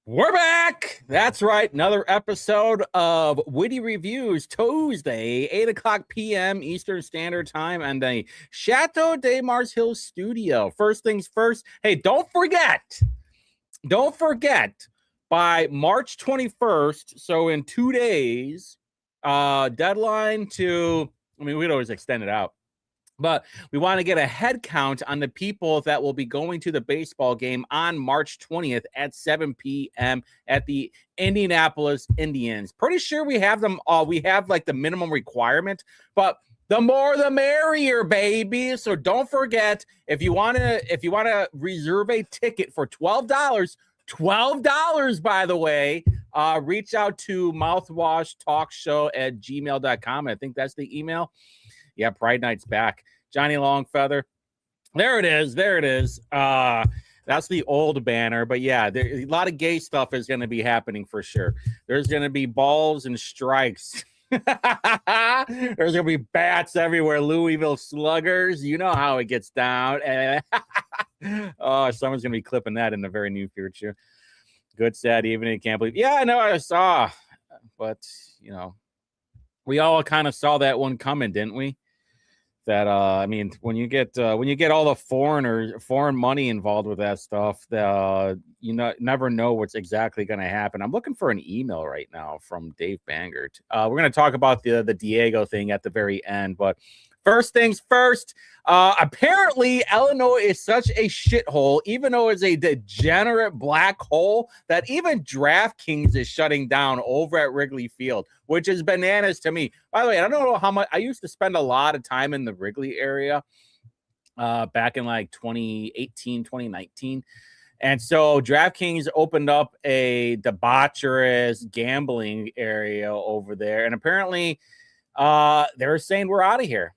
We're back. That's right. Another episode of Whitty Reviews, Tuesday, 8 o'clock p.m. Eastern Standard Time, and the Chateau de Mars Hill studio. First things first. Hey, don't forget, by March 21st, so in 2 days, deadline to, we'd always extend it out. But we want to get a head count on the people that will be going to the baseball game on March 20th at 7 p.m. at the Indianapolis Indians. Pretty sure we have them all. We have like the minimum requirement, but the more the merrier, baby. So don't forget, if you want to reserve a ticket for $12, by the way, reach out to mouthwashtalkshow@gmail.com. I think that's the email. Yeah, Pride Night's back. Johnny Longfeather. There it is. That's the old banner. But yeah, a lot of gay stuff is going to be happening for sure. There's going to be balls and strikes. There's going to be bats everywhere. Louisville Sluggers. You know how it gets down. Oh, someone's going to be clipping that in the very near future. Good, sad evening. Can't believe. Yeah, I know. I saw. But, we all kind of saw that one coming, didn't we? That when you get all the foreign money involved with that stuff, never know what's exactly going to happen. I'm looking for an email right now from Dave Bangert. We're going to talk about the Diego thing at the very end, but first things first. Apparently, Illinois is such a shithole, even though it's a degenerate black hole, that even DraftKings is shutting down over at Wrigley Field, which is bananas to me. By the way, I don't know how much. I used to spend a lot of time in the Wrigley area back in like 2018, 2019. And so DraftKings opened up a debaucherous gambling area over there. And apparently they were saying we're out of here.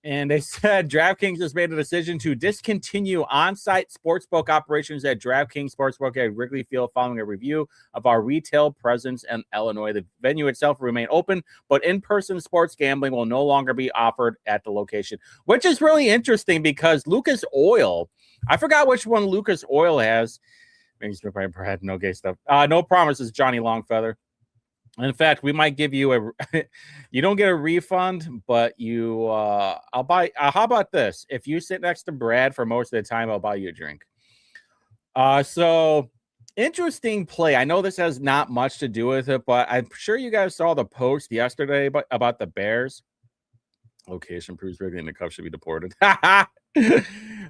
And they said DraftKings has made a decision to discontinue on-site sportsbook operations at DraftKings Sportsbook at Wrigley Field following a review of our retail presence in Illinois. The venue itself will remain open, but in-person sports gambling will no longer be offered at the location, which is really interesting because Lucas Oil, I forgot which one Lucas Oil has. Maybe had no gay stuff. No promises, Johnny Longfeather. In fact, we might give you you don't get a refund, but I'll buy. How about this? If you sit next to Brad for most of the time, I'll buy you a drink. So interesting play. I know this has not much to do with it, but I'm sure you guys saw the post yesterday about the Bears. Location proves Wrigley and the Cubs should be deported.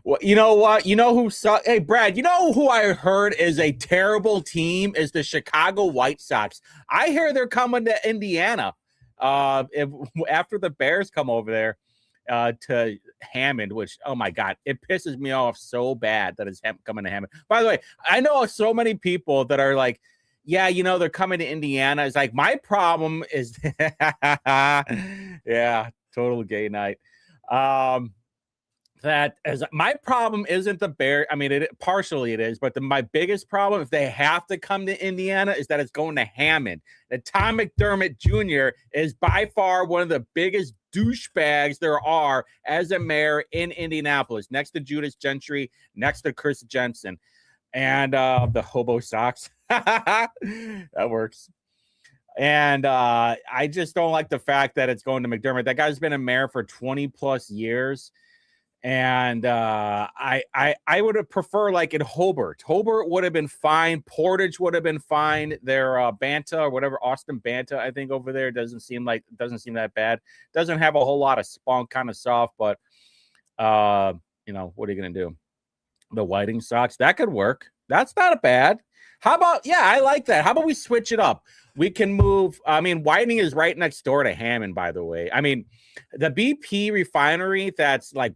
Well, you know what? You know who saw? Hey, Brad, you know who I heard is a terrible team is the Chicago White Sox. I hear they're coming to Indiana after the Bears come over there to Hammond, which, oh my God, it pisses me off so bad that it's coming to Hammond. By the way, I know so many people that are like, yeah, they're coming to Indiana. It's like, my problem is, yeah, total gay night. That as my problem isn't the Bear. I mean, partially it is, but my biggest problem, if they have to come to Indiana, is that it's going to Hammond. That Tom McDermott Jr. is by far one of the biggest douchebags there are as a mayor in Indianapolis, next to Judas Gentry, next to Chris Jensen, and the Hobo Sox. That works. And I just don't like the fact that it's going to McDermott. That guy's been a mayor for 20 plus years. And I would have preferred like in Hobart. Hobart would have been fine. Portage would have been fine. Their Banta or whatever, Austin Banta, I think over there doesn't seem that bad. Doesn't have a whole lot of spunk, kind of soft, but what are you gonna do? The Whiting Sox, that could work. That's not bad. How about, yeah, I like that. How about we switch it up? We can move. I mean, Whiting is right next door to Hammond, by the way. I mean, the BP refinery that's like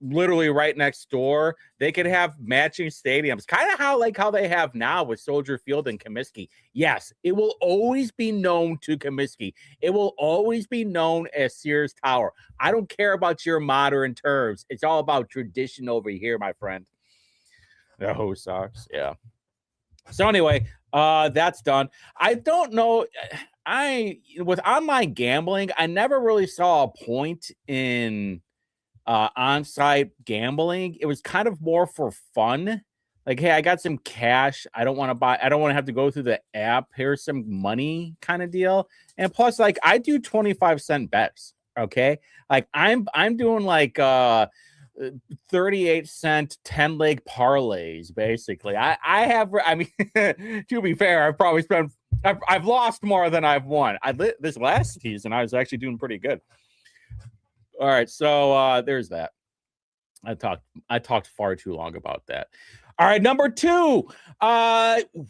literally right next door, they could have matching stadiums, kind of how they have now with Soldier Field and Comiskey. Yes, it will always be known to Comiskey. It will always be known as Sears Tower. I don't care about your modern terms. It's all about tradition over here, my friend. The Ho Sox, yeah. So anyway, that's done. I don't know. With online gambling, I never really saw a point in on-site gambling. It was kind of more for fun like, hey, I got some cash. I don't want to have to go through the app. Here's some money kind of deal. And plus, like, I do 25-cent bets. Okay. Like I'm doing like 38-cent 10-leg parlays, basically. I mean, to be fair, I've lost more than I've won. This last season, I was actually doing pretty good. All right, so there's that. I talked far too long about that. All right, number 2.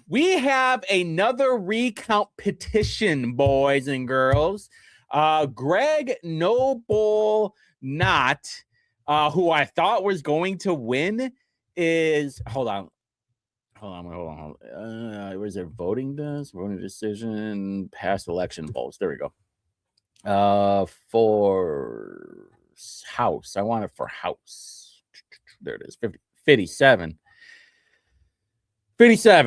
We have another recount petition, boys and girls. Greg Noble Not, who I thought was going to win, is hold on. Was there voting decision, past election polls? There we go. For House, I want it for House. There it is. 57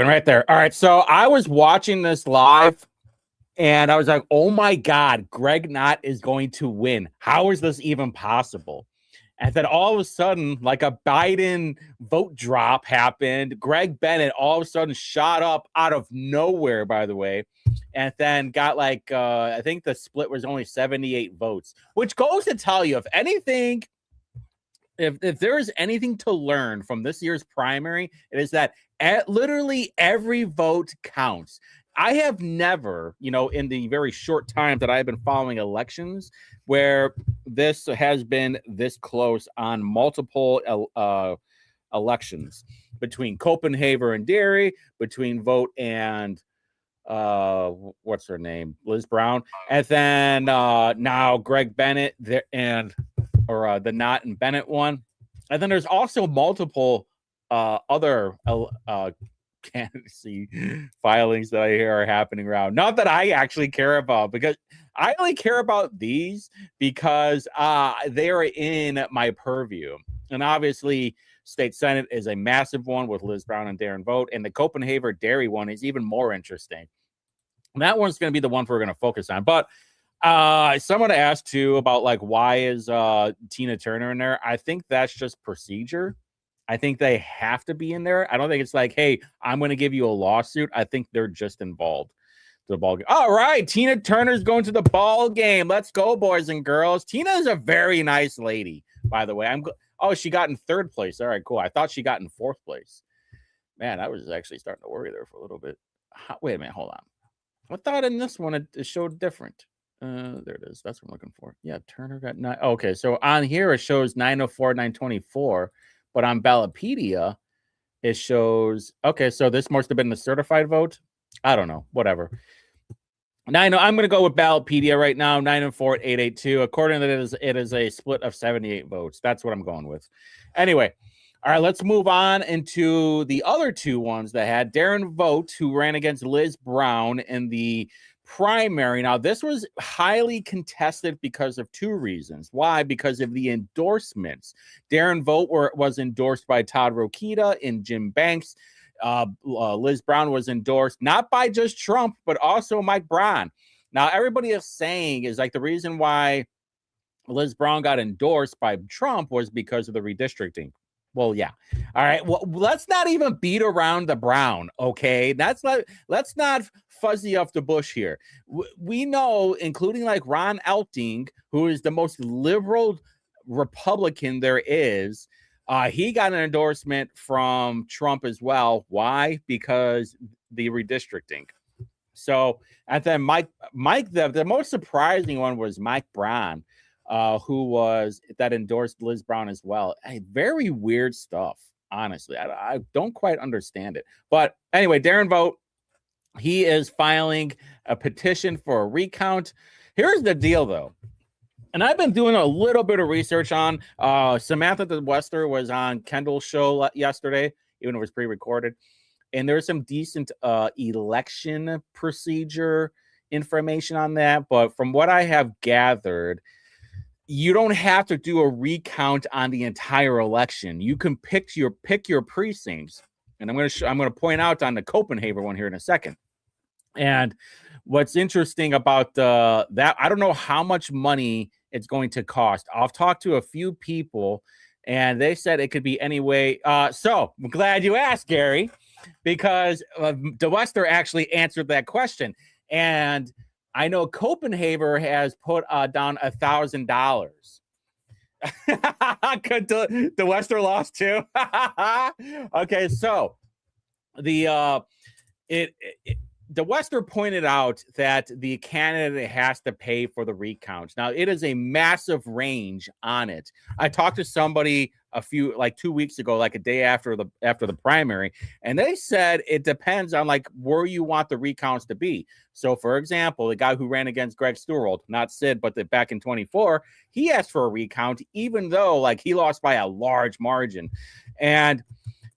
right there. All right, so I was watching this live and I was like, oh my God, Greg Knott is going to win. How is this even possible? And then all of a sudden, like a Biden vote drop happened. Greg Bennett all of a sudden shot up out of nowhere, by the way, and then got like, I think the split was only 78 votes, which goes to tell you, if anything, if there is anything to learn from this year's primary, it is that literally every vote counts. I have never, in the very short time that I've been following elections, where this has been this close on multiple elections between Copenhagen and Derry, between Vote and what's her name, Liz Brown, and then now Greg Bennett or the Knott and Bennett one, and then there's also multiple other candidacy filings that I hear are happening around. Not that I actually care about, because I only care about these because they are in my purview. And obviously, State Senate is a massive one with Liz Brown and Darren Vogt, and the Copenhagen Dairy one is even more interesting. And that one's going to be the one we're going to focus on. But someone asked too about like, why is Tina Turner in there? I think that's just procedure. I think they have to be in there. I don't think it's like, hey, I'm going to give you a lawsuit. I think they're just involved. The ball game. All right, Tina Turner's going to the ball game. Let's go, boys and girls. Tina is a very nice lady, by the way. She got in 3rd place. All right, cool. I thought she got in 4th place. Man, I was actually starting to worry there for a little bit. Wait a minute, hold on. I thought in this one it showed different. There it is. That's what I'm looking for. Yeah, Turner got 9. Okay, so on here it shows 904, 924. But on Ballotpedia, it shows, okay, so this must have been the certified vote. I don't know, whatever. I'm going to go with Ballotpedia right now, 904, 882. According to this, it is a split of 78 votes. That's what I'm going with. Anyway, all right, let's move on into the other 2 ones that had Darren Vogt, who ran against Liz Brown in the primary. Now, this was highly contested because of 2 reasons. Why? Because of the endorsements. Darren Vogt was endorsed by Todd Rokita and Jim Banks. Liz Brown was endorsed not by just Trump, but also Mike Braun. Now, everybody is saying is like the reason why Liz Brown got endorsed by Trump was because of the redistricting. Well, yeah. All right. Well, let's not even beat around the Brown. Okay. Let's not fuzzy off the bush here. We know, including like Ron Elting, who is the most liberal Republican there is. He got an endorsement from Trump as well. Why? Because the redistricting. So, and then Mike, the most surprising one was Mike Braun, that endorsed Liz Brown as well. Very weird stuff, honestly. I don't quite understand it. But anyway, Darren Vogt, he is filing a petition for a recount. Here's the deal, though. And I've been doing a little bit of research on Samantha Wester was on Kendall's show yesterday, even though it was pre-recorded. And there's some decent election procedure information on that. But from what I have gathered, you don't have to do a recount on the entire election. You can pick your precincts. And I'm going to point out on the Copenhagen one here in a second. And what's interesting about that, I don't know how much money it's going to cost. I've talked to a few people And they said it could be any way. So I'm glad you asked, Gary, because DeWester actually answered that question. And I know Copenhagen has put down $1,000. Could DeWester lost too? Okay, so the DeWester pointed out that the candidate has to pay for the recount. Now, it is a massive range on it. I talked to somebody like 2 weeks ago, like a day after the primary, and they said it depends on like where you want the recounts to be. So, for example, the guy who ran against Greg Stewart, not Sid, but back in 24, he asked for a recount, even though like he lost by a large margin, and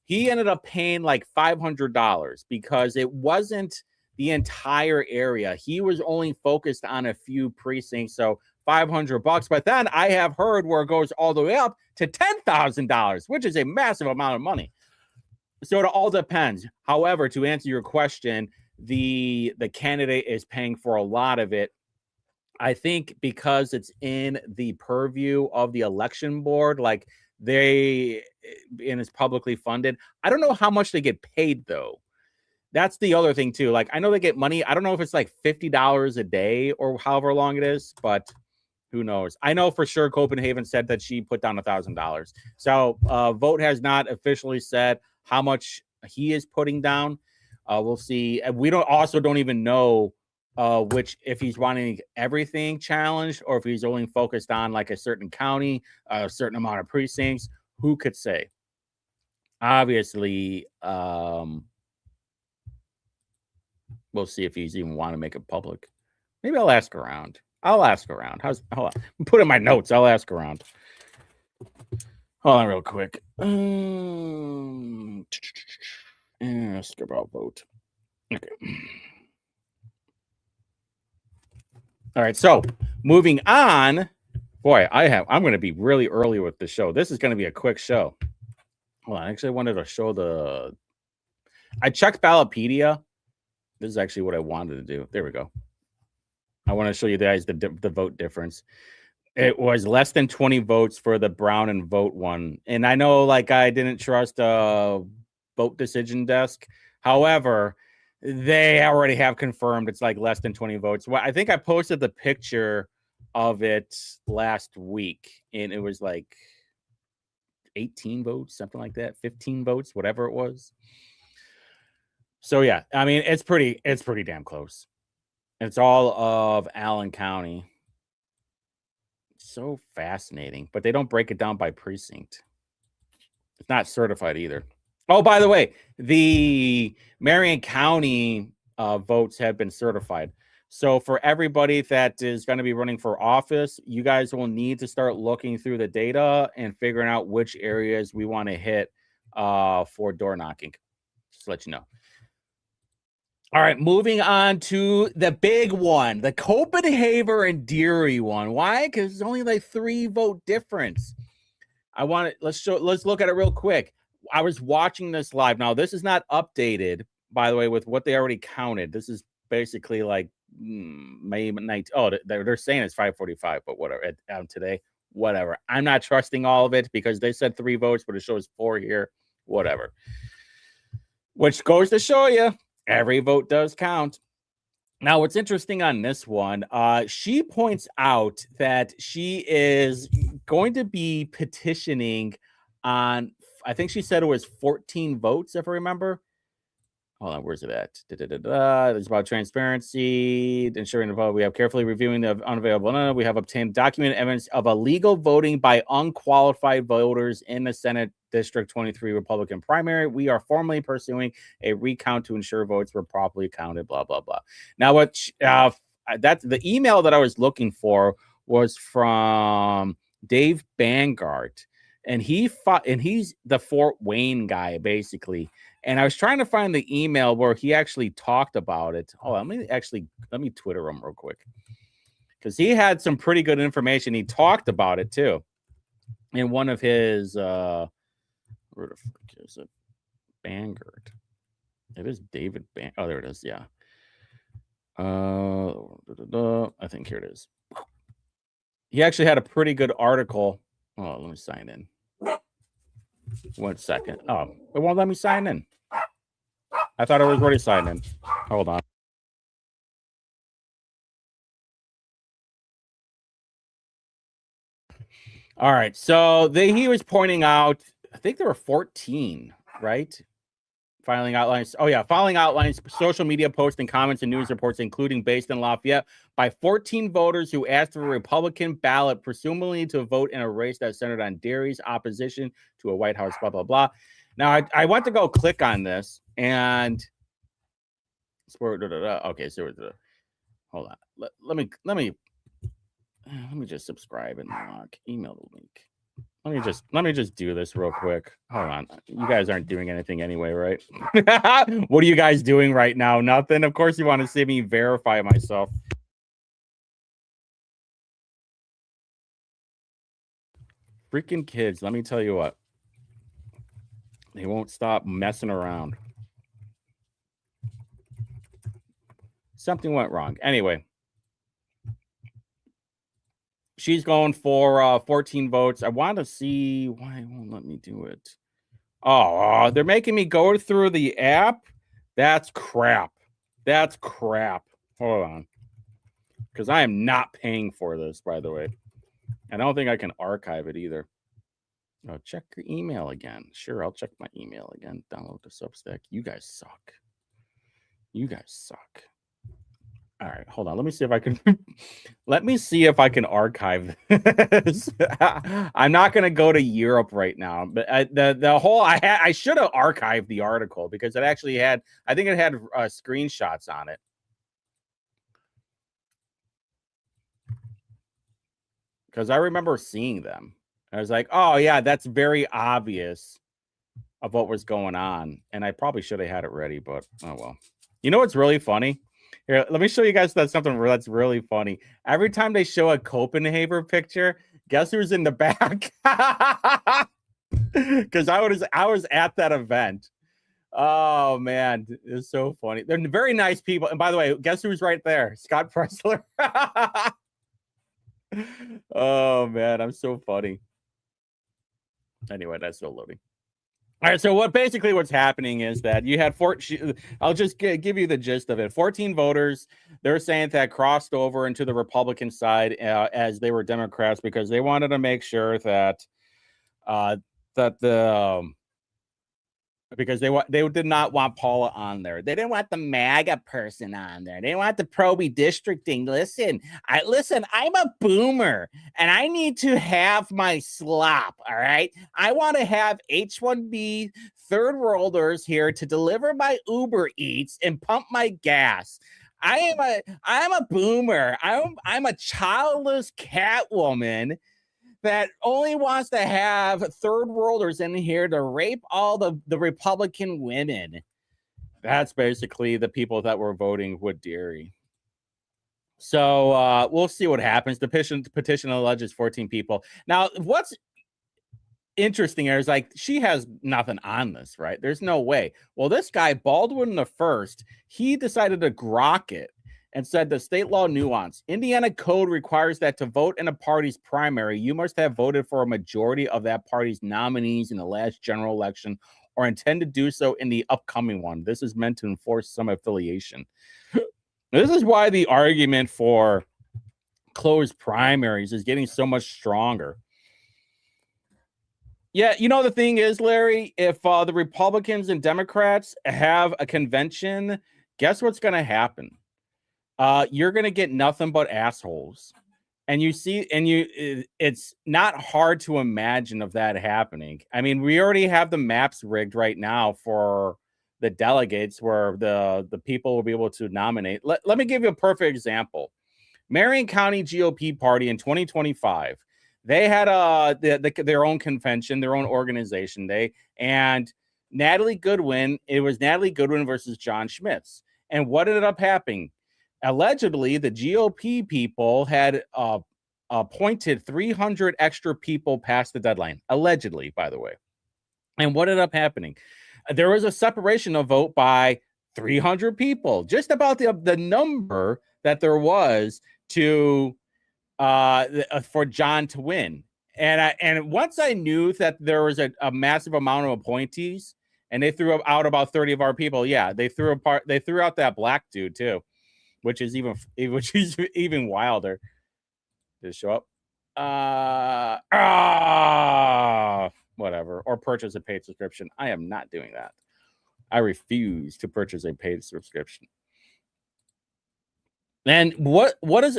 he ended up paying like $500 because it wasn't the entire area. He was only focused on a few precincts, so $500. But then I have heard where it goes all the way up to $10,000, which is a massive amount of money. So it all depends. However, to answer your question, the candidate is paying for a lot of it. I think because it's in the purview of the election board, like and it's publicly funded. I don't know how much they get paid though. That's the other thing too. Like I know they get money. I don't know if it's like $50 a day or however long it is, but who knows? I know for sure Copenhagen said that she put down $1,000. So Vote has not officially said how much he is putting down. We'll see. We don't even know if he's wanting everything challenged or if he's only focused on like a certain county, a certain amount of precincts. Who could say? Obviously, we'll see if he's even want to make it public. Maybe I'll ask around. Hold on. Put in my notes. I'll ask around. Hold on real quick. Ask about Vote. Okay. All right. So moving on. Boy, I'm going to be really early with the show. This is going to be a quick show. Well, I actually wanted to show I checked Ballotpedia. This is actually what I wanted to do. There we go. I want to show you guys the vote difference. It was less than 20 votes for the Brown and Vote one. And I know like I didn't trust Vote Decision Desk. However, they already have confirmed it's like less than 20 votes. Well, I think I posted the picture of it last week and it was like 18 votes, something like that, 15 votes, whatever it was. So yeah, I mean, it's pretty damn close. It's all of Allen County. So fascinating, but they don't break it down by precinct. It's not certified either. Oh, by the way, the Marion County votes have been certified. So for everybody that is going to be running for office, you guys will need to start looking through the data and figuring out which areas we want to hit for door knocking. Just to let you know. All right, moving on to the big one, the Copenhagen and Deary one. Why? Because it's only like 3 vote difference. Let's look at it real quick. I was watching this live. Now, this is not updated, by the way, with what they already counted. This is basically like May 19th. Oh, they're saying it's 5:45, but whatever. Today, whatever. I'm not trusting all of it because they said 3 votes, but it shows 4 here. Whatever. Which goes to show you, every vote does count. Now, what's interesting on this one, she points out that she is going to be petitioning on, I think she said it was 14 votes, if I remember. Hold on, where's it at? It's about transparency, ensuring the vote. We have carefully reviewing the unavailable. We have obtained documented evidence of illegal voting by unqualified voters in the Senate District 23 Republican primary. We are formally pursuing a recount to ensure votes were properly counted. Blah blah blah. Now, that's the email that I was looking for was from Dave Bangart, and he's the Fort Wayne guy basically. And I was trying to find the email where he actually talked about it. Oh, let me Twitter him real quick because he had some pretty good information. He talked about it too in one of his where the fuck is it? Bangard. It is David Bang. Oh, there it is. Yeah. I think here it is. He actually had a pretty good article. Oh, let me sign in. 1 second. Oh, it won't let me sign in. I thought I was already signed in. Hold on. All right. So he was pointing out, I think there were 14, right? Filing outlines. Oh, yeah. Filing outlines, social media posts, and comments and news reports, including based in Lafayette, by 14 voters who asked for a Republican ballot, presumably to vote in a race that centered on Derry's opposition to a White House, blah, blah, blah. Now, I went to go click on this, and okay, so hold on. Let me just subscribe and email the link. Let me just do this real quick. Hold on. You guys aren't doing anything anyway, right? What are you guys doing right now? Nothing. Of course you want to see me verify myself. Freaking kids, let me tell you what. They won't stop messing around. Something went wrong. Anyway. She's going for 14 votes. I want to see why it won't let me do it. Oh, they're making me go through the app. That's crap. That's crap. Hold on. Because I am not paying for this, by the way. I don't think I can archive it either. Oh, check your email again. Sure, I'll check my email again. Download the Substack. You guys suck. You guys suck. All right, hold on. Let me see if I can archive this. I'm not going to go to Europe right now, but I should have archived the article because it actually had, I think it had screenshots on it. Because I remember seeing them. I was like, oh yeah, that's very obvious of what was going on. And I probably should have had it ready, but oh well. You know what's really funny? Here, let me show you guys something that's really funny. Every time they show a Copenhagen picture, guess who's in the back? Because I was at that event. Oh man, it's so funny. They're very nice people. And by the way, guess who's right there? Scott Pressler. Oh man, I'm so funny. Anyway, that's still loading. All right, so what's happening is that you had I'll just give you the gist of it. 14 voters, they're saying that crossed over into the Republican side as they were Democrats because they wanted to make sure that because they did not want Paula on there. They didn't want the MAGA person on there. They didn't want the pro-redistricting. Listen, I'm a boomer and I need to have my slop. All right. I want to have H-1B third worlders here to deliver my Uber Eats and pump my gas. I'm a boomer. I'm a childless Catwoman that only wants to have third worlders in here to rape all the Republican women. That's basically the people that were voting with Derry. So we'll see what happens. The petition alleges 14 people. Now, what's interesting is like she has nothing on this, right? There's no way. Well, this guy, Baldwin the First, he decided to grok it and said the state law nuance. Indiana code requires that to vote in a party's primary, you must have voted for a majority of that party's nominees in the last general election or intend to do so in the upcoming one. This is meant to enforce some affiliation. This is why the argument for closed primaries is getting so much stronger. Yeah, you know, the thing is, Larry, if the Republicans and Democrats have a convention, guess what's going to happen? You're going to get nothing but assholes. And it's not hard to imagine of that happening. I mean, we already have the maps rigged right now for the delegates where the people will be able to nominate. Let me give you a perfect example. Marion County GOP party in 2025, they had their own convention, their own organization day, and Natalie Goodwin, it was Natalie Goodwin versus John Schmitz. And what ended up happening? Allegedly, the GOP people had appointed 300 extra people past the deadline. Allegedly, by the way. And what ended up happening? There was a separation of vote by 300 people, just about the number that there was to for John to win. And once I knew that there was a massive amount of appointees, and they threw out about 30 of our people, yeah, they threw out that black dude too, which is even wilder. Did it show up? Whatever. Or purchase a paid subscription. I am not doing that. I refuse to purchase a paid subscription. And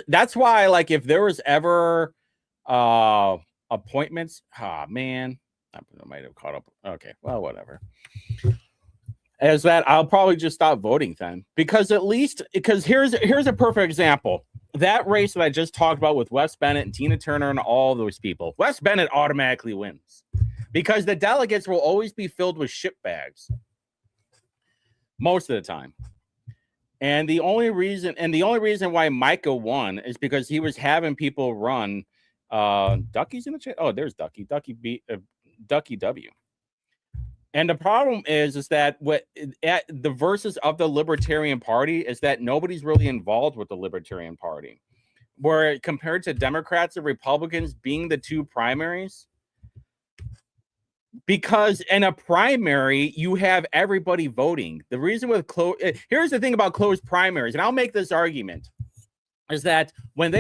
that's why, like, if there was ever appointments, man, I might have caught up. Okay, well, whatever. Is that I'll probably just stop voting then, because here's a perfect example. That race that I just talked about with Wes Bennett and Tina Turner and all those people, Wes Bennett automatically wins because the delegates will always be filled with shit bags most of the time. And the only reason why Micah won is because he was having people run. Ducky's in the chat. Oh, there's Ducky W. And the problem is that at the versus of the Libertarian Party is that nobody's really involved with the Libertarian Party, where compared to Democrats and Republicans being the two primaries, because in a primary you have everybody voting. The reason with here's the thing about closed primaries, and I'll make this argument, is that when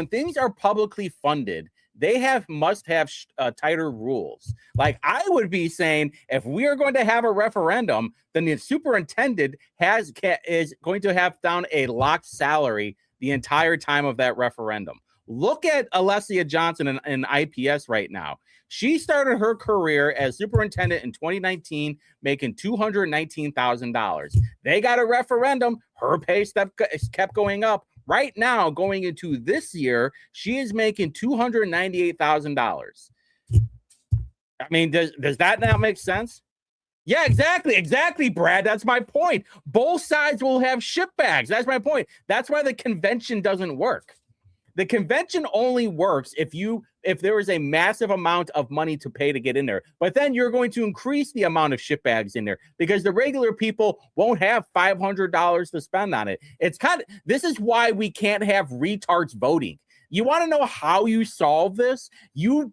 things are publicly funded, they must have tighter rules. Like I would be saying, if we are going to have a referendum, then the superintendent is going to have down a locked salary the entire time of that referendum. Look at Alessia Johnson in IPS right now. She started her career as superintendent in 2019, making $219,000. They got a referendum. Her pay step kept going up. Right now, going into this year, she is making $298,000. I mean, does that not make sense? Yeah, exactly, Brad. That's my point. Both sides will have shitbags. That's my point. That's why the convention doesn't work. The convention only works if there is a massive amount of money to pay to get in there. But then you're going to increase the amount of shitbags in there because the regular people won't have $500 to spend on it. This is why we can't have retards voting. You want to know how you solve this? You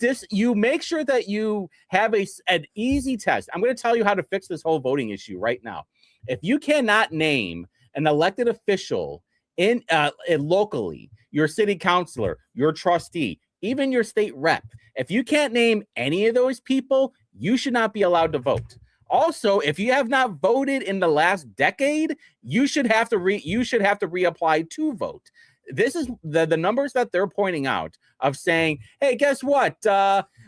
make sure that you have an easy test. I'm going to tell you how to fix this whole voting issue right now. If you cannot name an elected official in locally, your city councilor, your trustee, even your state rep, if you can't name any of those people, you should not be allowed to vote. Also, if you have not voted in the last decade, you should have to reapply to vote. This is the numbers that they're pointing out of saying, hey, guess what?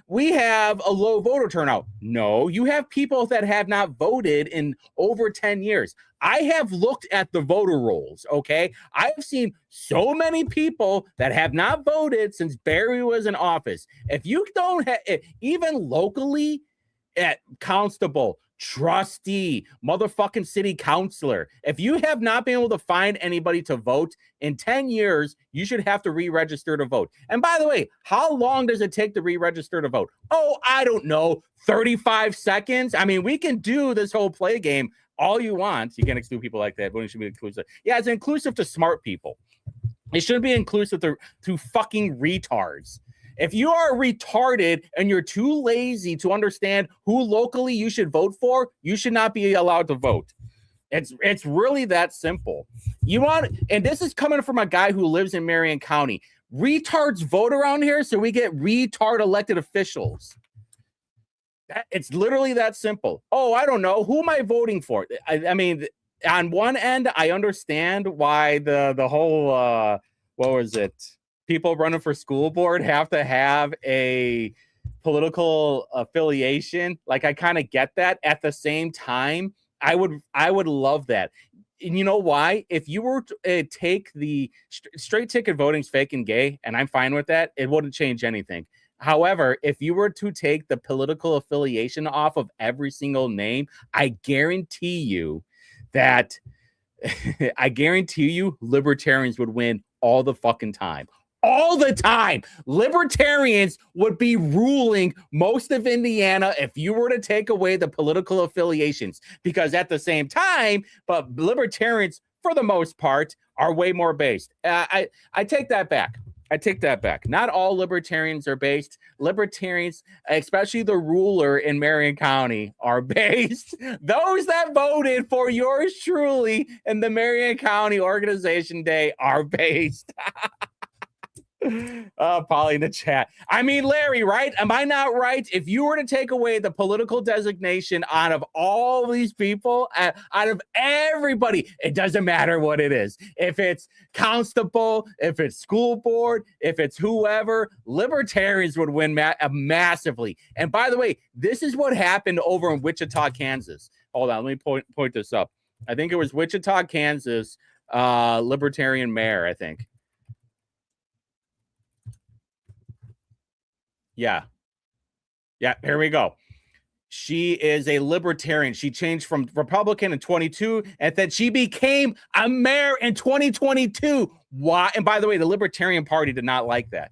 We have a low voter turnout. No, you have people that have not voted in over 10 years. I have looked at the voter rolls, okay? I've seen so many people that have not voted since Barry was in office. If you don't have, even locally, at constable, trustee, motherfucking city councilor, if you have not been able to find anybody to vote in 10 years, you should have to re-register to vote. And by the way, how long does it take to re-register to vote? Oh, I don't know, 35 seconds? I mean, we can do this whole play game all you want. You can't exclude people like that. Voting should be inclusive. Yeah, it's inclusive to smart people. It shouldn't be inclusive to fucking retards. If you are retarded and you're too lazy to understand who locally you should vote for, you should not be allowed to vote. It's really that simple. And this is coming from a guy who lives in Marion County. Retards vote around here, so we get retard elected officials. It's literally that simple. Oh, I don't know. Who am I voting for? I mean, on one end, I understand why the whole what was it? People running for school board have to have a political affiliation. Like, I kind of get that. At the same time, I would love that. And you know why? If you were to take the straight ticket voting's fake and gay, and I'm fine with that, it wouldn't change anything. However, if you were to take the political affiliation off of every single name, I guarantee you libertarians would win all the fucking time. All the time. Libertarians would be ruling most of Indiana if you were to take away the political affiliations, because at the same time, but libertarians, for the most part, are way more based. I take that back. I take that back. Not all libertarians are based. Libertarians, especially the ruler in Marion County, are based. Those that voted for yours truly in the Marion County Organization Day are based. Polly in the chat. I mean, Larry, right? Am I not right? If you were to take away the political designation out of all these people, out of everybody, it doesn't matter what it is. If it's constable, if it's school board, if it's whoever, libertarians would win massively. And by the way, this is what happened over in Wichita, Kansas. Hold on, let me point this up. I think it was Wichita, Kansas, libertarian mayor, I think. Yeah, here we go. She is a libertarian. She changed from Republican in 22, and then she became a mayor in 2022. Why? And by the way, the Libertarian Party did not like that.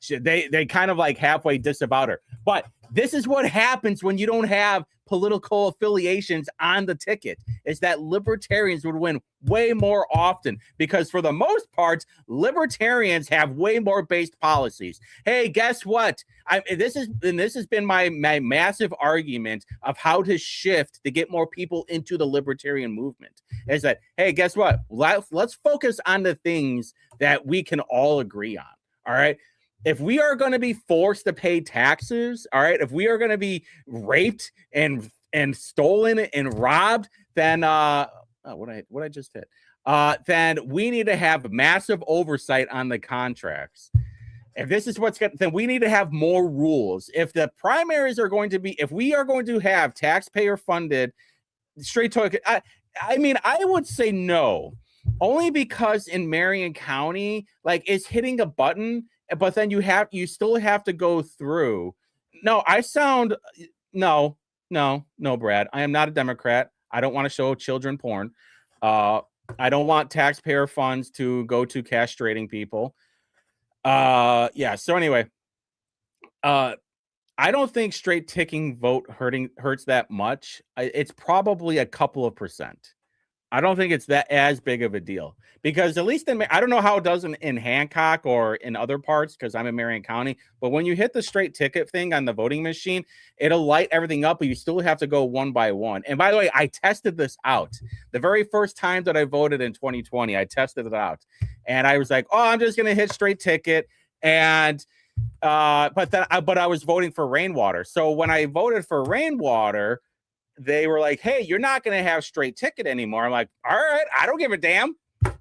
They kind of like halfway disavowed her. But this is what happens when you don't have political affiliations on the ticket, is that libertarians would win way more often, because for the most part, libertarians have way more based policies. Hey, guess what? This has been my massive argument of how to shift to get more people into the libertarian movement, is that, hey, guess what? Let's focus on the things that we can all agree on. All right. If we are going to be forced to pay taxes, all right, if we are going to be raped and stolen and robbed, then what I just hit, then we need to have massive oversight on the contracts. If this is what's going, then we need to have more rules. If the primaries are going to be, if we are going to have taxpayer funded straight token, I mean, I would say no, only because in Marion County, like, it's hitting a button, but then you still have to go through. No, no, Brad. I am not a Democrat. I don't want to show children porn. I don't want taxpayer funds to go to castrating people. Yeah. So anyway, I don't think straight ticking vote hurts that much. It's probably a couple of percent. I don't think it's that as big of a deal, because at least I don't know how it does in Hancock or in other parts, because I'm in Marion County, but when you hit the straight ticket thing on the voting machine, it'll light everything up, but you still have to go one by one. And by the way, I tested this out. The very first time that I voted in 2020, I tested it out, and I was like, oh, I'm just going to hit straight ticket. And but I was voting for Rainwater. So when I voted for Rainwater, they were like, hey, you're not going to have straight ticket anymore. I'm like, all right, I don't give a damn.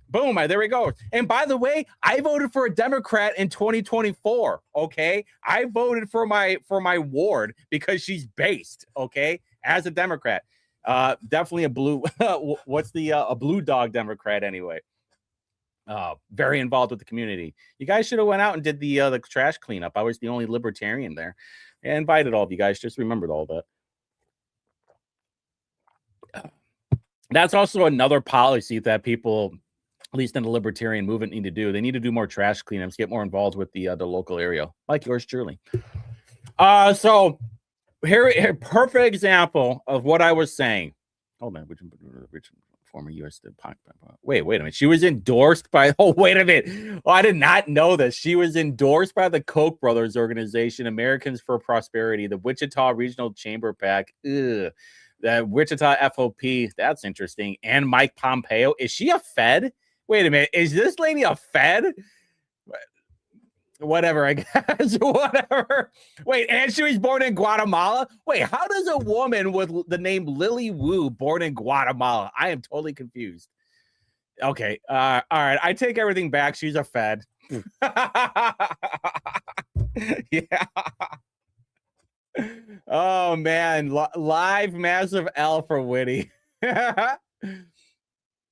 Boom, there we go. And by the way, I voted for a Democrat in 2024, okay? I voted for my ward because she's based, okay, as a Democrat. Definitely a blue, a blue dog Democrat anyway. Very involved with the community. You guys should have went out and did the trash cleanup. I was the only libertarian there. I invited all of you guys. Just remembered all that. That's also another policy that people, at least in the libertarian movement, need to do. They need to do more trash cleanups, get more involved with the local area, like yours truly. So here, perfect example of what I was saying. Hold on, which former U.S. Wait a minute. She was endorsed by. Oh, wait a minute. Oh, I did not know this. She was endorsed by the Koch brothers organization, Americans for Prosperity, the Wichita Regional Chamber PAC. Ugh. The Wichita FOP, that's interesting. And Mike Pompeo. Is she a Fed? Wait a minute. Is this lady a Fed? Whatever, I guess. Whatever. Wait, and she was born in Guatemala? Wait, how does a woman with the name Lily Wu born in Guatemala? I am totally confused. Okay. All right. I take everything back. She's a Fed. Yeah. Oh man, live massive L for Whitty.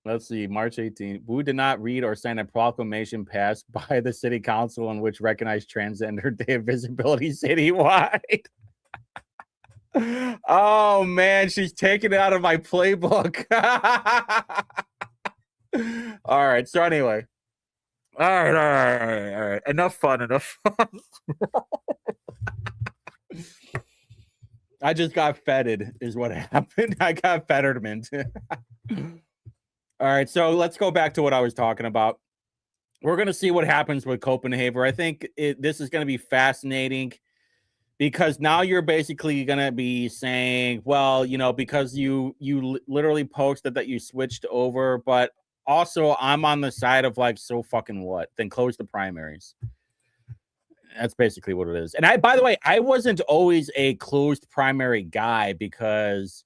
Let's see, March 18th. Wu did not read or sign a proclamation passed by the city council in which recognized Transgender Day of Visibility citywide. Oh man, she's taking it out of my playbook. All right, so anyway. All right. Enough fun. I just got feted is what happened. I got Fetterman. All right, so let's go back to what I was talking about. we're going to see what happens with Copenhagen. I think this is going to be fascinating because now you're basically going to be saying, well, because you literally posted that you switched over, but also I'm on the side of like, so fucking what? Then close the primaries. That's basically what it is. And by the way, I wasn't always a closed primary guy because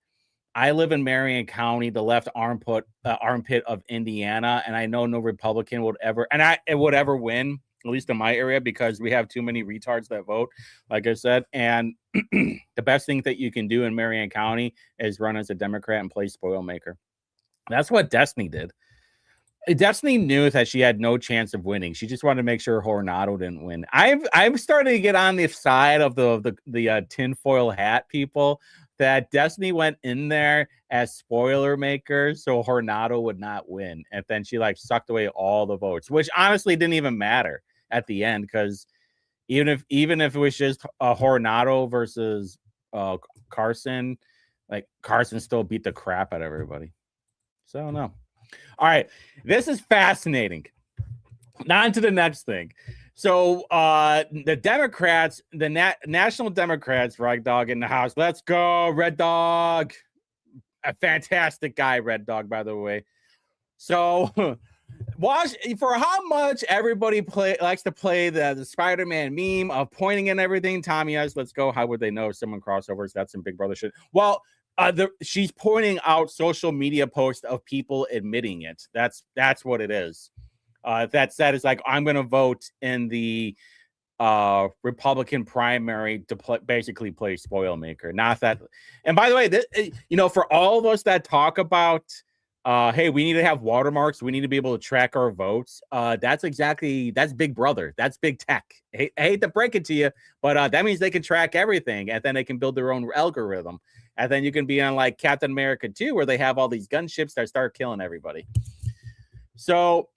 I live in Marion County, the left armpit of Indiana, and I know no Republican would ever win, at least in my area, because we have too many retards that vote, like I said. And the best thing that you can do in Marion County is run as a Democrat and play spoilmaker. That's what Destiny did. Destiny knew that she had no chance of winning. She just wanted to make sure Hornado didn't win. I'm starting to get on the side of the tinfoil hat people that Destiny went in there as spoiler maker so Hornado would not win. And then she like sucked away all the votes, which honestly didn't even matter at the end, because even if it was just Hornado versus Carson, like Carson still beat the crap out of everybody. So no. All right, this is fascinating. Now on to the next thing. So the Democrats, the National Democrats, Red Dog in the house. Let's go, Red Dog. A fantastic guy, Red Dog, by the way. So watch for how much everybody likes to play the Spider-Man meme of pointing and everything. Tommy S, let's go. How would they know someone crossovers? That's some Big Brother shit. Well, she's pointing out social media posts of people admitting it. That's what it is. That said, is like, I'm going to vote in the Republican primary to basically play spoilmaker. Not that. And by the way, this, for all of us that talk about, hey, we need to have watermarks, we need to be able to track our votes. That's Big Brother. That's big tech. I hate to break it to you, but that means they can track everything, and then they can build their own algorithm. And then you can be on like Captain America 2, where they have all these gunships that start killing everybody. So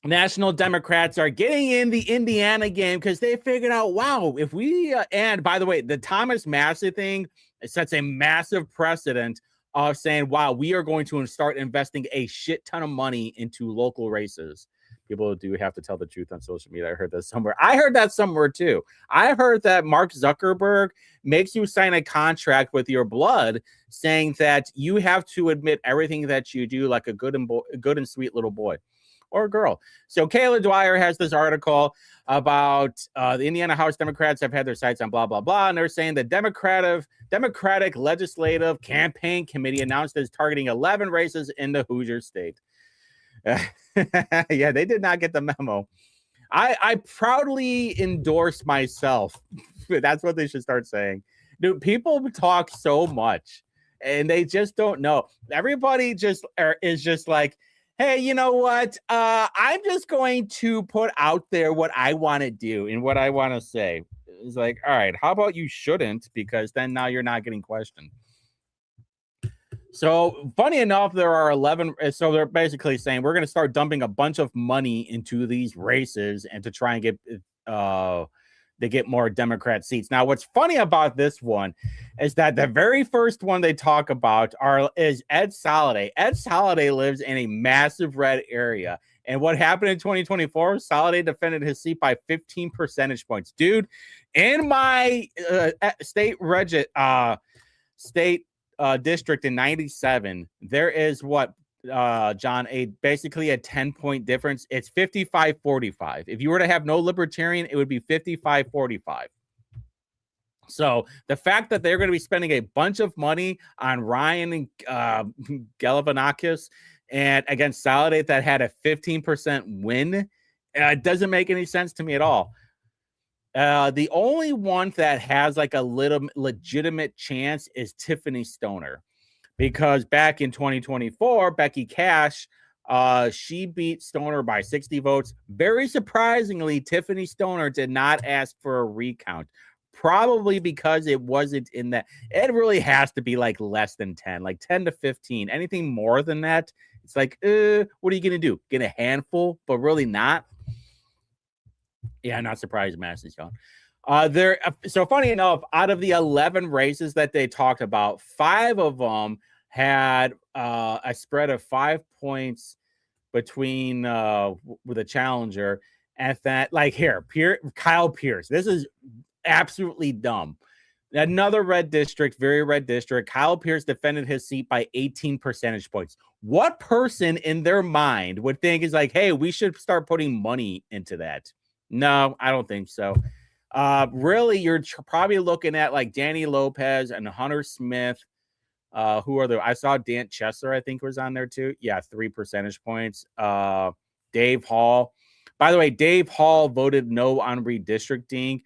National Democrats are getting in the Indiana game because they figured out, wow, if we and by the way, the Thomas Massey thing sets a massive precedent of saying, wow, we are going to start investing a shit ton of money into local races. People do have to tell the truth on social media. I heard that somewhere. I heard that somewhere too. I heard that Mark Zuckerberg makes you sign a contract with your blood saying that you have to admit everything that you do like a good and sweet little boy or girl. So Kayla Dwyer has this article about the Indiana House Democrats have had their sights on blah, blah, blah. And they're saying the Democratic Legislative Campaign Committee announced it's targeting 11 races in the Hoosier state. Yeah, they did not get the memo. I proudly endorse myself. That's what they should start saying. Dude, people talk so much and they just don't know. Everybody is just like, hey, you know what? I'm just going to put out there what I want to do and what I want to say. It's like, all right, how about you shouldn't? Because then now you're not getting questioned. So funny enough, there are 11. So they're basically saying we're going to start dumping a bunch of money into these races and to try and get more Democrat seats. Now, what's funny about this one is that the very first one they talk about is Ed Soliday. Ed Soliday lives in a massive red area. And what happened in 2024? Soliday defended his seat by 15 percentage points. Dude, in my state district in 97, there is what, John, basically a 10-point difference. It's 55-45. If you were to have no libertarian, it would be 55-45. So the fact that they're going to be spending a bunch of money on Ryan and Galifianakis and against Soliday that had a 15% win, doesn't make any sense to me at all. The only one that has like a little legitimate chance is Tiffany Stoner, because back in 2024, Becky Cash, she beat Stoner by 60 votes. Very surprisingly, Tiffany Stoner did not ask for a recount, probably because it wasn't in that. It really has to be like less than 10, like 10 to 15. Anything more than that, it's like, what are you going to do? Get a handful, but really not. Yeah, not surprised Massey's gone. So funny enough, out of the 11 races that they talked about, 5 of them had a spread of 5 points between with a challenger at that. Like here, Kyle Pierce. This is absolutely dumb. Another red district, very red district. Kyle Pierce defended his seat by 18 percentage points. What person in their mind would think is like, hey, we should start putting money into that? No, I don't think so. Really, you're probably looking at like Danny Lopez and Hunter Smith. Who are there? I saw Dan Chesler, I think, was on there too. Yeah, 3 percentage points. Dave Hall. By the way, Dave Hall voted no on redistricting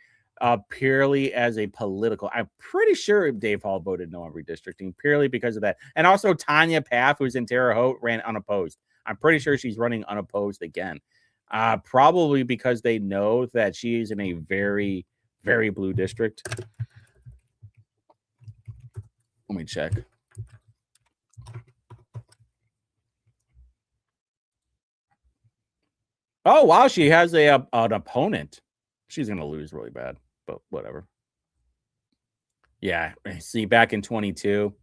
purely as a political. I'm pretty sure Dave Hall voted no on redistricting purely because of that. And also Tanya Paff, who's in Terre Haute, ran unopposed. I'm pretty sure she's running unopposed again. Probably because they know that she's in a very, very blue district. Let me check. Oh, wow. She has an opponent. She's going to lose really bad, but whatever. Yeah. See, back in 22,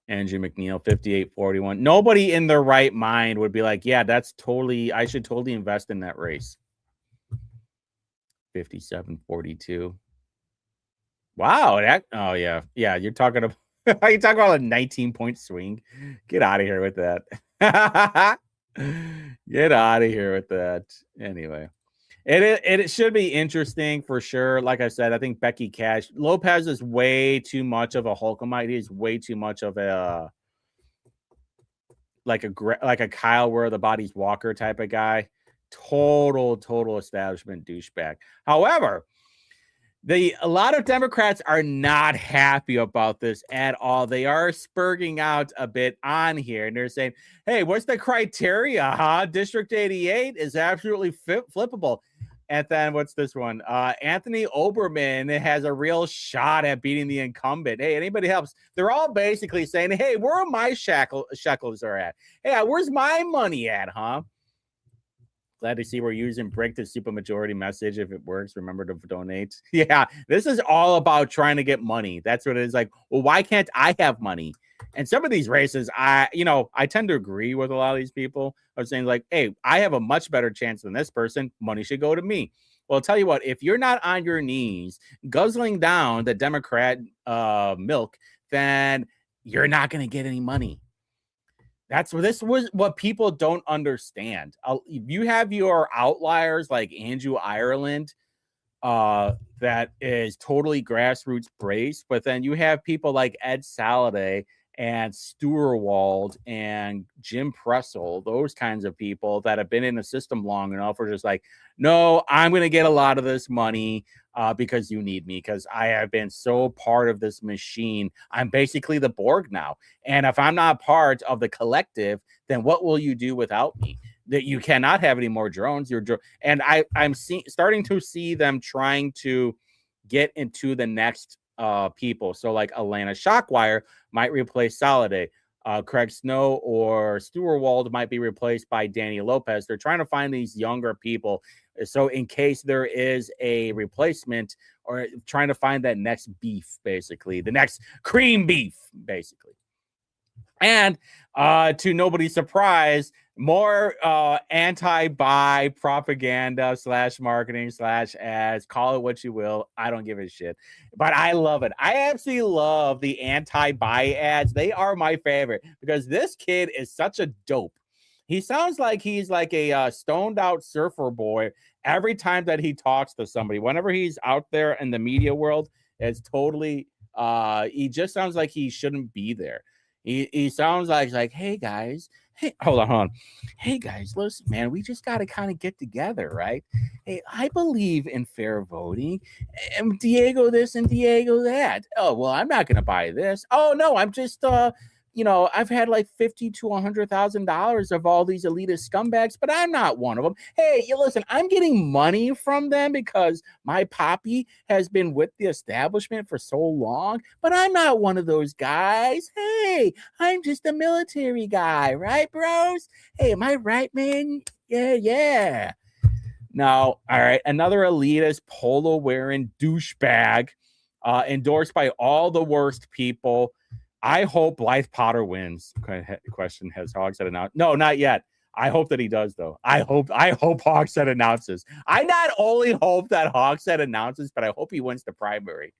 Andrew McNeil, 58-41. Nobody in their right mind would be like, yeah, that's totally, I should totally invest in that race. 57-42. Wow. Oh, yeah. Yeah. You're talking about, you talking about a 19-point swing. Get out of here with that. Get out of here with that. Anyway, it should be interesting for sure. Like I said, I think Becky Cash Lopez is way too much of a Holcomite. He's way too much of a like a Kyle Where the Body's Walker type of guy. Total establishment douchebag. However, a lot of Democrats are not happy about this at all. They are spurging out a bit on here, and they're saying, hey, what's the criteria, huh? District 88 is absolutely flippable. And then what's this one? Anthony Oberman has a real shot at beating the incumbent. Hey, anybody helps? They're all basically saying, hey, where are my shekels are at? Hey, where's my money at, huh? Glad to see we're using Brick to supermajority message. If it works, remember to donate. Yeah, this is all about trying to get money. That's what it is. Like, well, why can't I have money? And some of these races, I tend to agree with a lot of these people. I was saying like, hey, I have a much better chance than this person. Money should go to me. Well, I'll tell you what, if you're not on your knees guzzling down the Democrat milk, then you're not going to get any money. This was what people don't understand. You have your outliers like Andrew Ireland, that is totally grassroots based, but then you have people like Ed Saladay and Steuerwald and Jim Pressel, those kinds of people that have been in the system long enough are just like, no, I'm going to get a lot of this money because you need me, because I have been so part of this machine. I'm basically the Borg now. And if I'm not part of the collective, then what will you do without me? That you cannot have any more drones. And I'm starting to see them trying to get into the next people. So like Alana Shockwire might replace Saladay. Craig Snow or Steuerwald might be replaced by Danny Lopez. They're trying to find these younger people. So in case there is a replacement, or trying to find that next beef, basically, the next cream beef, basically. And to nobody's surprise, more anti-bi propaganda / marketing / ads, call it what you will. I don't give a shit, but I love it. I absolutely love the anti-bi ads. They are my favorite because this kid is such a dope. He sounds like he's like a stoned out surfer boy every time that he talks to somebody. Whenever he's out there in the media world, it's totally, he just sounds like he shouldn't be there. He sounds like, hey guys, hey, hold on. Hey guys, listen, man, we just got to kind of get together, right? Hey, I believe in fair voting, and Diego this and Diego that. Oh, well, I'm not going to buy this. Oh no, I'm just, I've had like $50,000 to $100,000 of all these elitist scumbags, but I'm not one of them. Hey, listen, I'm getting money from them because my poppy has been with the establishment for so long, but I'm not one of those guys. Hey, I'm just a military guy, right, bros? Hey, am I right, man? Yeah. Now, all right, another elitist polo-wearing douchebag, endorsed by all the worst people. I hope Blythe Potter wins. Question has Hog said it now. No, not yet. I hope that he does, though. I hope Hogshead announces. I not only hope that Hogshead announces, but I hope he wins the primary.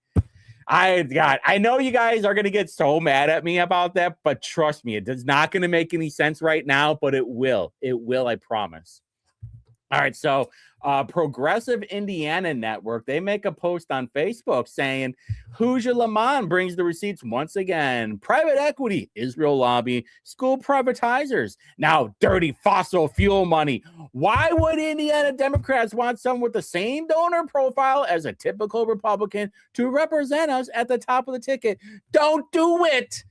I know you guys are going to get so mad at me about that, but trust me, it is not going to make any sense right now, but it will. It will, I promise. All right, so Progressive Indiana Network, they make a post on Facebook saying, Hoosier Lamont brings the receipts once again. Private equity, Israel lobby, school privatizers, now dirty fossil fuel money. Why would Indiana Democrats want someone with the same donor profile as a typical Republican to represent us at the top of the ticket? Don't do it.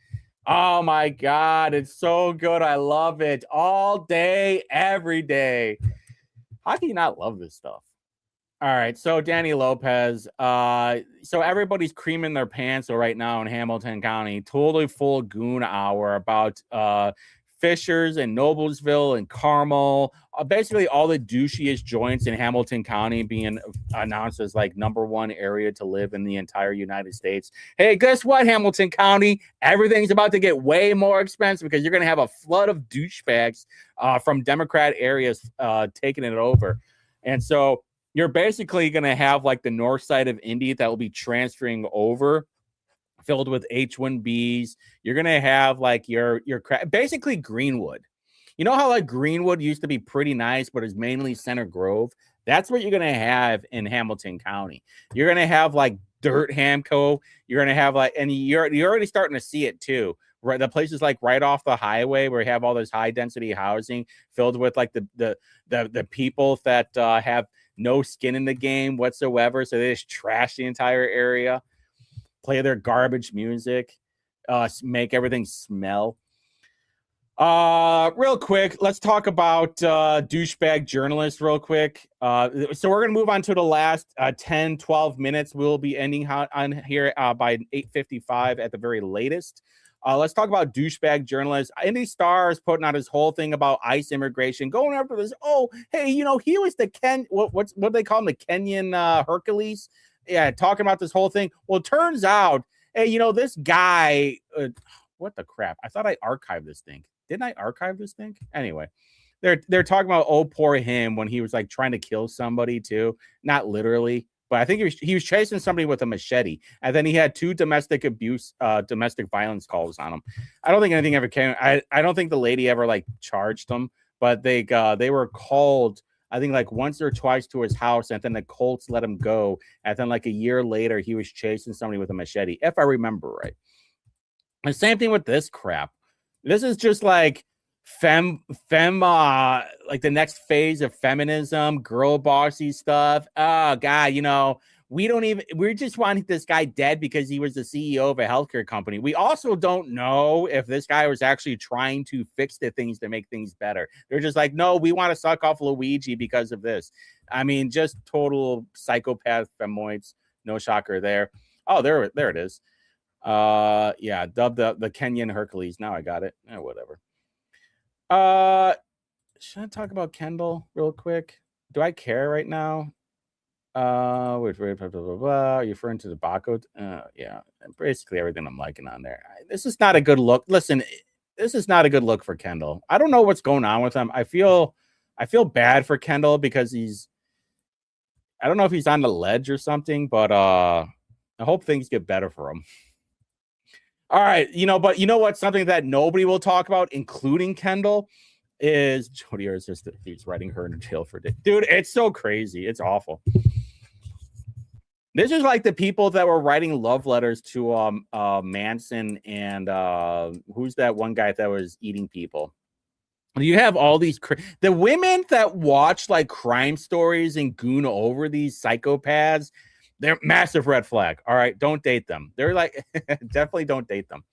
Oh, my God, it's so good. I love it all day, every day. How can you not love this stuff? All right, so Danny Lopez. So everybody's creaming their pants right now in Hamilton County. Totally full goon hour about Fishers and Noblesville and Carmel. Basically all the douchiest joints in Hamilton County being announced as like #1 area to live in the entire United States. Hey, guess what, Hamilton County? Everything's about to get way more expensive because you're going to have a flood of douchebags from Democrat areas taking it over. And so you're basically going to have like the north side of Indy that will be transferring over, filled with H-1Bs. You're going to have like your basically Greenwood. You know how like Greenwood used to be pretty nice, but is mainly Center Grove? That's what you're going to have in Hamilton County. You're going to have like Dirt Hamco. You're going to have like, and you're already starting to see it too. Right, the places like right off the highway where you have all this high density housing filled with like the people that have no skin in the game whatsoever. So they just trash the entire area, play their garbage music, make everything smell. Real quick, let's talk about douchebag journalists real quick. So we're going to move on to the last 10, 12 minutes. We'll be ending on here by 8:55 at the very latest. Let's talk about douchebag journalists. Indy Star is putting out his whole thing about ICE immigration, going after this. Oh, hey, you know, he was the what do they call him? The Kenyan Hercules. Yeah, talking about this whole thing. Well, it turns out, hey, you know, this guy, what the crap? I thought I archived this thing. Didn't I archive this thing? Anyway, they're talking about, oh, poor him, when he was like trying to kill somebody too. Not literally, but I think he was chasing somebody with a machete, and then he had 2 domestic violence calls on him. I don't think anything ever came. I don't think the lady ever like charged him, but they were called, I think like once or twice to his house, and then the Colts let him go. And then like a year later, he was chasing somebody with a machete, if I remember right. The same thing with this crap. This is just like like the next phase of feminism, girl bossy stuff. Oh God, you know, we just want this guy dead because he was the CEO of a healthcare company. We also don't know if this guy was actually trying to fix the things to make things better. They're just like, no, we want to suck off Luigi because of this. I mean, just total psychopath femoids. No shocker there. Oh, there it is. Yeah, dubbed the Kenyan Hercules. Now I got it. Whatever. Should I talk about Kendall real quick? Do I care right now? Wait, blah, blah, blah. You're referring to the Baco? Yeah, basically everything I'm liking on there. This is not a good look. Listen, this is not a good look for Kendall. I don't know what's going on with him. I feel bad for Kendall because I don't know if he's on the ledge or something, but I hope things get better for him. All right, but you know what? Something that nobody will talk about, including Kendall, is Jody is just he's writing her in jail for day. Dude, it's so crazy. It's awful. This is like the people that were writing love letters to Manson and who's that one guy that was eating people? You have all these the women that watch like crime stories and goon over these psychopaths. They're massive red flag. All right, don't date them. They're like, definitely don't date them.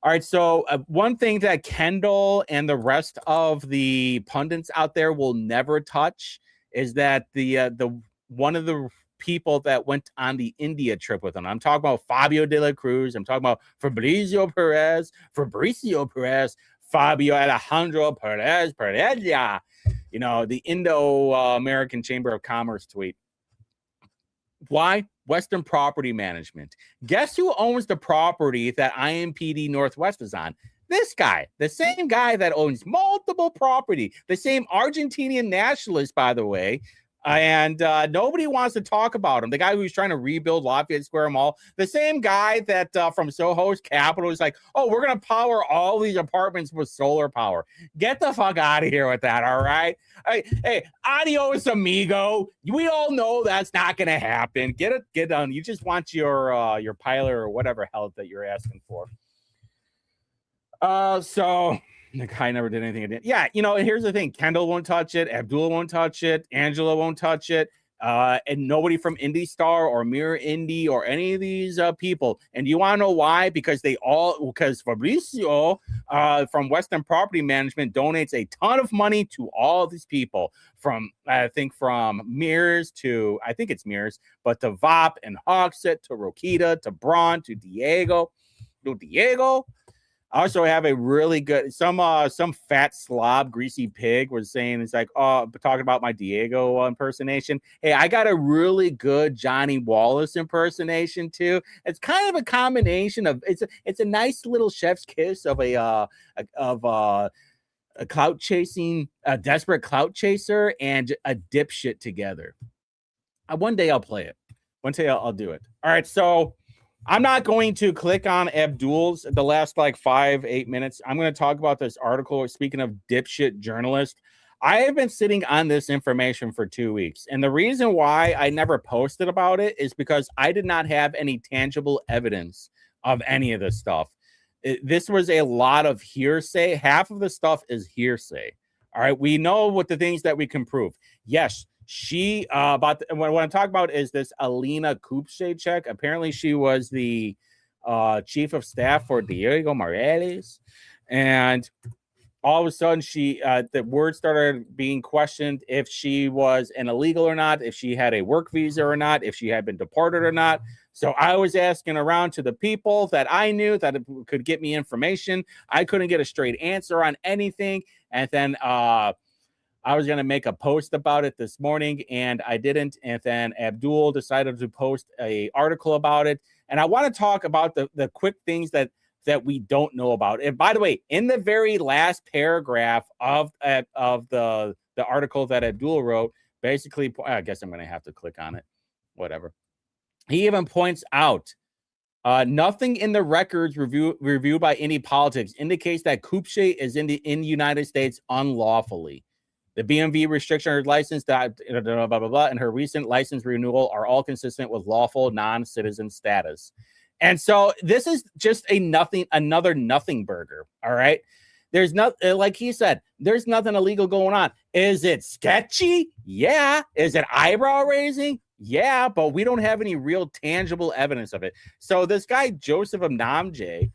All right, so one thing that Kendall and the rest of the pundits out there will never touch is that the one of the people that went on the India trip with him. I'm talking about Fabio De La Cruz. I'm talking about Fabricio Perez, Fabio Alejandro Perez, you know, the Indo-American Chamber of Commerce tweet. Why? Western Property Management. Guess who owns the property that IMPD Northwest is on? This guy, the same guy that owns multiple property, the same Argentinian nationalist, by the way, and nobody wants to talk about him. The guy who's trying to rebuild Lafayette Square Mall, the same guy that from Soho's Capital is like, oh, we're going to power all these apartments with solar power. Get the fuck out of here with that, all right? Hey, adios, amigo. We all know that's not going to happen. Get on. You just want your pilot or whatever hell that you're asking for. So the guy never did anything. Yeah, and here's the thing. Kendall won't touch it. Abdul won't touch it. Angela won't touch it. And nobody from Indie Star or Mirror Indie or any of these people. And you want to know why? Because Fabricio from Western Property Management donates a ton of money to all these people from Mirrors to, I think it's Mirrors, but to VOP and Hoxit to Rokita to Braun to Diego. I also have a really good some fat slob greasy pig was saying it's like talking about my Diego impersonation. Hey, I got a really good Johnny Wallace impersonation too. It's kind of a combination of it's a nice little chef's kiss of a clout chasing, a desperate clout chaser and a dipshit together. One day I'll play it. One day I'll do it. All right, so I'm not going to click on Abdul's the last 5-8 minutes. I'm going to talk about this article. Speaking of dipshit journalist, I have been sitting on this information for 2 weeks. And the reason why I never posted about it is because I did not have any tangible evidence of any of this stuff. This was a lot of hearsay. Half of the stuff is hearsay. All right. We know what the things that we can prove. Yes. She what I'm talking about is this Alina Kupchacek. Apparently, she was the chief of staff for Diego Morales, and all of a sudden, the word started being questioned if she was an illegal or not, if she had a work visa or not, if she had been deported or not. So I was asking around to the people that I knew that could get me information. I couldn't get a straight answer on anything, and then I was going to make a post about it this morning and I didn't. And then Abdul decided to post an article about it. And I want to talk about the quick things that we don't know about. And by the way, in the very last paragraph of the article that Abdul wrote, basically, I guess I'm going to have to click on it. Whatever. He even points out nothing in the records review by any politics indicates that Kupche is in the United States unlawfully. The BMV restriction on her license, blah, blah, blah, blah, and her recent license renewal are all consistent with lawful non-citizen status. And so this is just another nothing burger. All right. There's like he said, there's nothing illegal going on. Is it sketchy? Yeah. Is it eyebrow raising? Yeah. But we don't have any real tangible evidence of it. So this guy, Joseph Amnamje,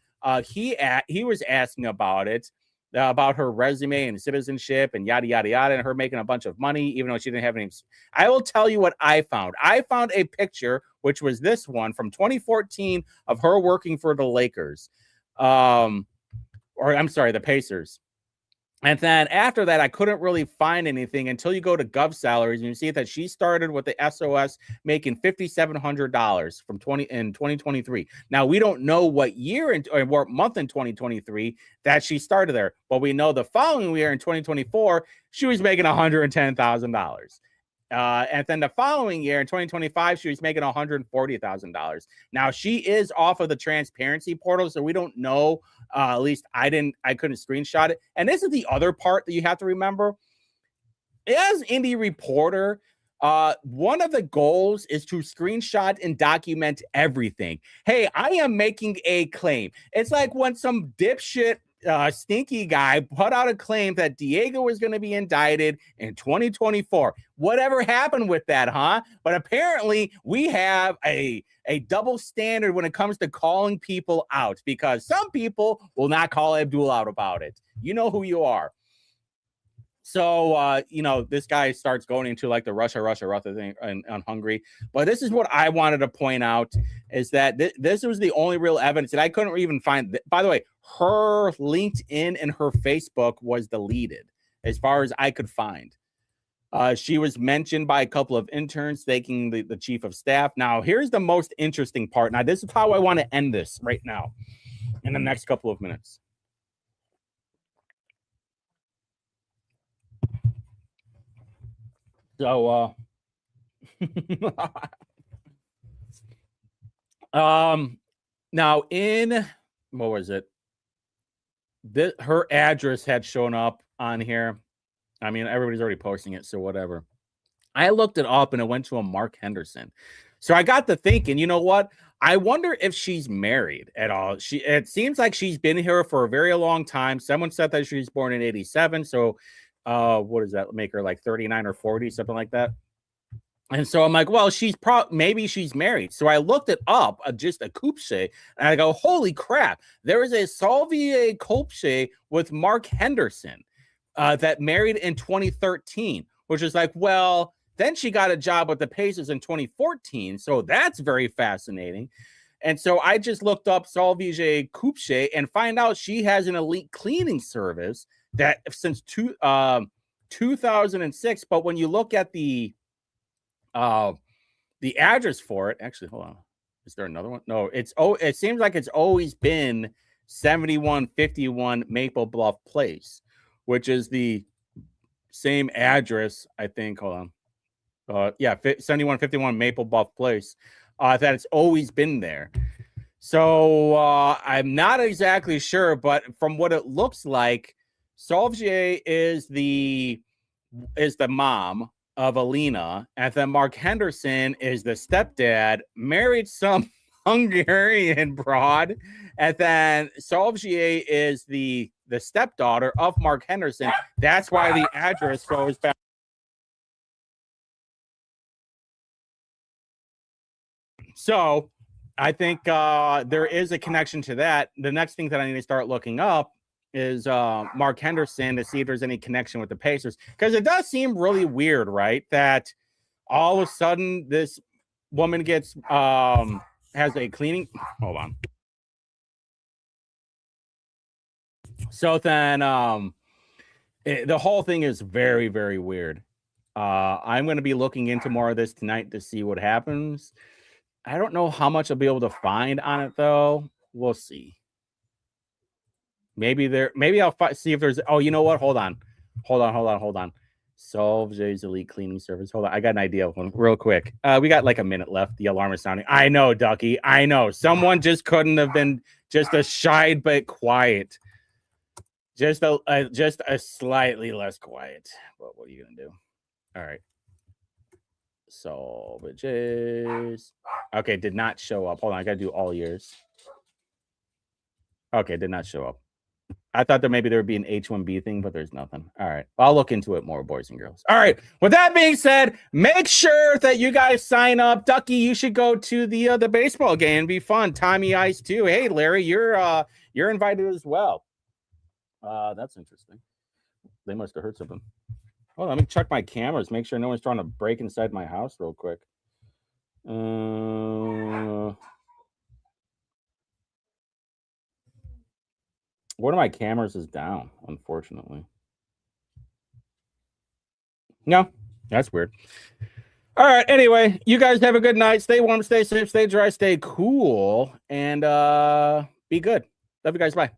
he was asking about it. About her resume and citizenship and yada, yada, yada, and her making a bunch of money, even though she didn't have any. I will tell you what I found. I found a picture, which was this one from 2014 of her working for the Lakers. The Pacers. And then after that, I couldn't really find anything until you go to Gov Salaries and you see that she started with the SOS making $5,700 in 2023. Now, we don't know what year or what month in 2023 that she started there, but we know the following year in 2024, she was making $110,000. And then the following year in 2025, she was making $140,000. Now she is off of the transparency portal, so we don't know. At least I couldn't screenshot it. And this is the other part that you have to remember. As indie reporter, one of the goals is to screenshot and document everything. Hey, I am making a claim. It's like when some dipshit stinky guy put out a claim that Diego was going to be indicted in 2024. Whatever happened with that, huh? But apparently we have a double standard when it comes to calling people out, because some people will not call Abdul out about it. You know who you are. So, this guy starts going into like the Russia thing on Hungary. But this is what I wanted to point out is that this was the only real evidence that I couldn't even find. By the way, her LinkedIn and her Facebook was deleted as far as I could find. She was mentioned by a couple of interns thanking the chief of staff. Now, here's the most interesting part. Now, this is how I want to end this right now in the next couple of minutes. So, now in what was it? Her address had shown up on here. I mean, everybody's already posting it, so whatever. I looked it up and it went to a Mark Henderson. So I got to thinking, you know what? I wonder if she's married at all. It seems like she's been here for a very long time. Someone said that she's born in 87. So what does that make her, like 39 or 40, something like that? And so I'm like, well, maybe she's married. So I looked it up, just a couple, and I go, holy crap! There is a Salvier couple with Mark Henderson that married in 2013, which is like, well, then she got a job with the Pacers in 2014, so that's very fascinating. And so I just looked up Salvier couple and find out she has an elite cleaning service that since 2006. But when you look at the address for it, actually, hold on, is there another one? No, it seems like it's always been 7151 Maple Bluff Place, which is the same address, I think. Hold on. 7151 Maple Bluff Place. That it's always been there. So I'm not exactly sure, but from what it looks like, Salvier is the mom of Alina, and then Mark Henderson is the stepdad, married some Hungarian broad, and then Salvier is the stepdaughter of Mark Henderson. That's why the address goes back. So I think there is a connection to that. The next thing that I need to start looking up is Mark Henderson to see if there's any connection with the Pacers, because it does seem really weird, right? That all of a sudden this woman gets has a cleaning. Hold on. So then the whole thing is very, very weird. I'm going to be looking into more of this tonight to see what happens. I don't know how much I'll be able to find on it, though. We'll see. Maybe I'll see if there's. Oh, you know what? Hold on. Salvier's Elite Cleaning Service. Hold on. I got an idea of one real quick. We got like a minute left. The alarm is sounding. I know, Ducky. I know. Someone just couldn't have been just a shy but quiet. Just a slightly less quiet. But what are you gonna do? All right. Salvages. Okay, did not show up. Hold on, I gotta do all years. Okay, did not show up. I thought maybe there would be an H1B thing, but there's nothing. All right, I'll look into it more, boys and girls. All right, with that being said, make sure that you guys sign up. Ducky, you should go to the baseball game. Be fun. Tommy Ice too. Hey, Larry, you're invited as well. That's interesting. They must have heard something. Hold on, let me check my cameras, make sure no one's trying to break inside my house real quick. One of my cameras is down, unfortunately. No, that's weird. All right, anyway, you guys have a good night. Stay warm, stay safe, stay dry, stay cool, and be good. Love you guys. Bye.